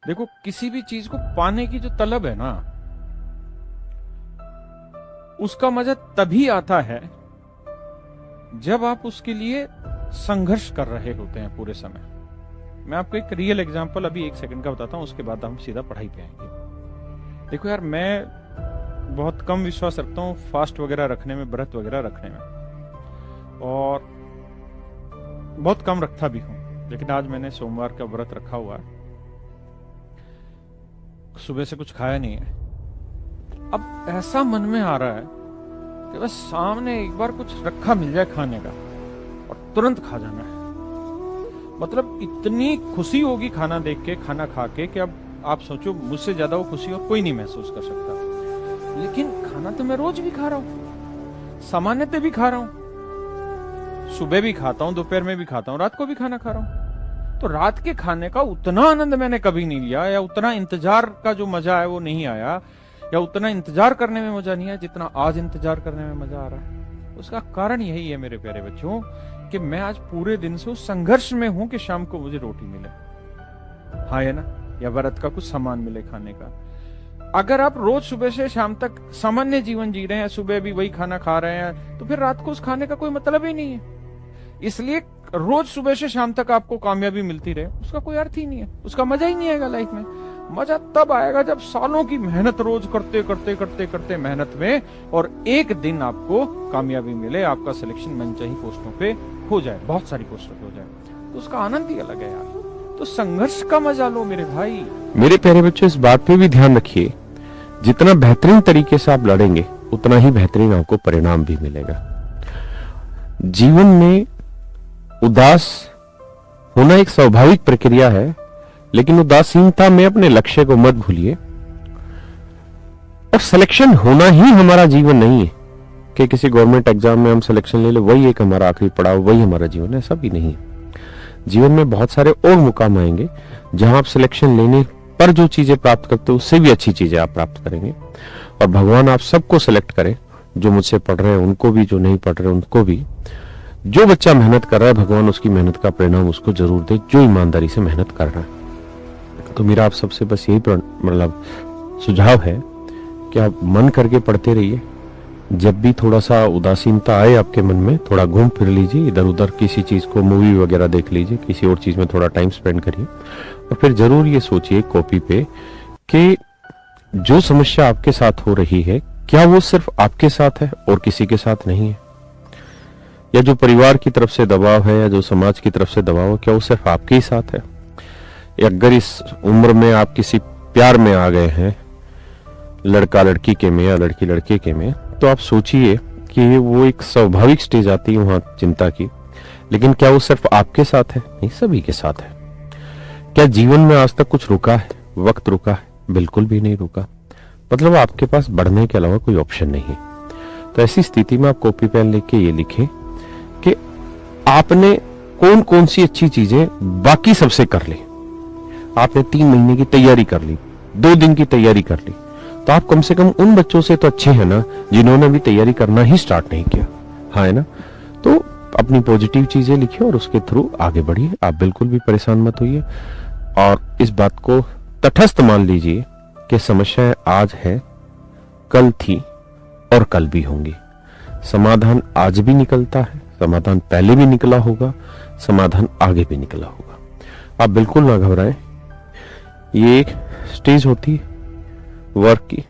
देखो, किसी भी चीज को पाने की जो तलब है ना, उसका मजा तभी आता है जब आप उसके लिए संघर्ष कर रहे होते हैं पूरे समय। मैं आपको एक रियल एग्जांपल अभी 1 सेकंड का बताता हूं, उसके बाद हम सीधा पढ़ाई पे आएंगे। देखो यार, मैं बहुत कम विश्वास रखता हूं फास्ट वगैरह रखने में, व्रत वगैरह रखने में, और बहुत कम रखता भी हूं। लेकिन आज मैंने सोमवार का व्रत रखा हुआ है, सुबह से कुछ खाया नहीं है। अब ऐसा मन में आ रहा है कि बस सामने एक बार कुछ रखा मिल जाए खाने का और तुरंत खा जाना है। मतलब इतनी खुशी होगी खाना देख के, खाना खा के, कि अब आप सोचो मुझसे ज्यादा वो खुशी और कोई नहीं महसूस कर सकता। लेकिन खाना तो मैं रोज भी खा रहा हूं, सामान्यतः भी खा रहा हूं, सुबह भी खाता हूं, दोपहर में भी खाता हूं, रात को भी खाना खा रहा हूं। तो रात के खाने का उतना आनंद मैंने कभी नहीं लिया, या उतना इंतजार का जो मजा है वो नहीं आया, या उतना इंतजार करने में मजा नहीं आया जितना आज इंतजार करने में मजा आ रहा है। उसका कारण यही है मेरे प्यारे बच्चों, कि मैं आज पूरे दिन से उस संघर्ष में हूं कि शाम को मुझे रोटी मिले, हाँ है ना, या व्रत का कुछ सामान मिले खाने का। अगर आप रोज सुबह से शाम तक सामान्य जीवन जी रहे हैं, सुबह भी वही खाना खा रहे हैं, तो फिर रात को उस खाने का कोई मतलब ही नहीं है। इसलिए रोज सुबह से शाम तक आपको कामयाबी मिलती रहे, उसका कोई अर्थ ही नहीं है, उसका मजा ही नहीं आएगा लाइफ में। मजा तब आएगा जब सालों की मेहनत रोज करते करते करते करते मेहनत में, और एक दिन आपको कामयाबी मिले, आपका सिलेक्शन मनचाही पोस्टों पे हो जाए, बहुत सारी पोस्टों पे हो जाए, तो उसका आनंद ही अलग है यार। तो संघर्ष का मजा लो मेरे भाई। मेरे प्यारे बच्चों, इस बात पे भी ध्यान रखिए, जितना बेहतरीन तरीके से आप लड़ेंगे उतना ही बेहतरीन आपको परिणाम भी मिलेगा। जीवन में उदास होना एक स्वाभाविक प्रक्रिया है, लेकिन उदासीनता में अपने लक्ष्य को मत भूलिए। और सिलेक्शन होना ही हमारा जीवन नहीं है कि किसी गवर्नमेंट एग्जाम में हम सिलेक्शन ले ले, वही एक हमारा आखिरी पड़ाव, वही हमारा जीवन है, ऐसा भी नहीं है। जीवन में बहुत सारे और मुकाम आएंगे जहां आप सिलेक्शन लेने पर जो चीजें प्राप्त करते हो उससे भी अच्छी चीजें आप प्राप्त करेंगे। और भगवान आप सबको सिलेक्ट करे, जो मुझसे पढ़ रहे हैं उनको भी, जो नहीं पढ़ रहे उनको भी। जो बच्चा मेहनत कर रहा है, भगवान उसकी मेहनत का परिणाम उसको जरूर दे, जो ईमानदारी से मेहनत कर रहा है। तो मेरा आप सबसे बस यही मतलब सुझाव है कि आप मन करके पढ़ते रहिए। जब भी थोड़ा सा उदासीनता आए आपके मन में, थोड़ा घूम फिर लीजिए इधर उधर, किसी चीज को मूवी वगैरह देख लीजिए, किसी और चीज में थोड़ा टाइम स्पेंड करिए, और फिर जरूर ये सोचिए कॉपी पे कि जो समस्या आपके साथ हो रही है, क्या वो सिर्फ आपके साथ है और किसी के साथ नहीं है? या जो परिवार की तरफ से दबाव है, या जो समाज की तरफ से दबाव है, क्या वो सिर्फ आपके ही साथ है? या अगर इस उम्र में आप किसी प्यार में आ गए हैं, लड़का लड़की के में या लड़की लड़के के में, तो आप सोचिए कि वो एक स्वाभाविक स्टेज आती है वहां चिंता की, लेकिन क्या वो सिर्फ आपके साथ है? नहीं, सभी के साथ है। क्या जीवन में आज तक कुछ रुका है? वक्त रुका है? बिल्कुल भी नहीं रुका। मतलब आपके पास बढ़ने के अलावा कोई ऑप्शन नहीं है। तो ऐसी स्थिति में आप कॉपी पेन लेके ये लिखें कि आपने कौन कौन सी अच्छी चीजें बाकी सबसे कर ली। आपने 3 महीने की तैयारी कर ली, 2 दिन की तैयारी कर ली, तो आप कम से कम उन बच्चों से तो अच्छे हैं ना जिन्होंने अभी तैयारी करना ही स्टार्ट नहीं किया, हाँ है ना? तो अपनी पॉजिटिव चीजें लिखिए और उसके थ्रू आगे बढ़िए। आप बिल्कुल भी परेशान मत होइए, और इस बात को तटस्थ मान लीजिए कि समस्याएं आज है, कल थी और कल भी होंगी। समाधान आज भी निकलता है, समाधान पहले भी निकला होगा, समाधान आगे भी निकला होगा। आप बिल्कुल ना घबराएं। ये एक स्टेज होती है वर्क की,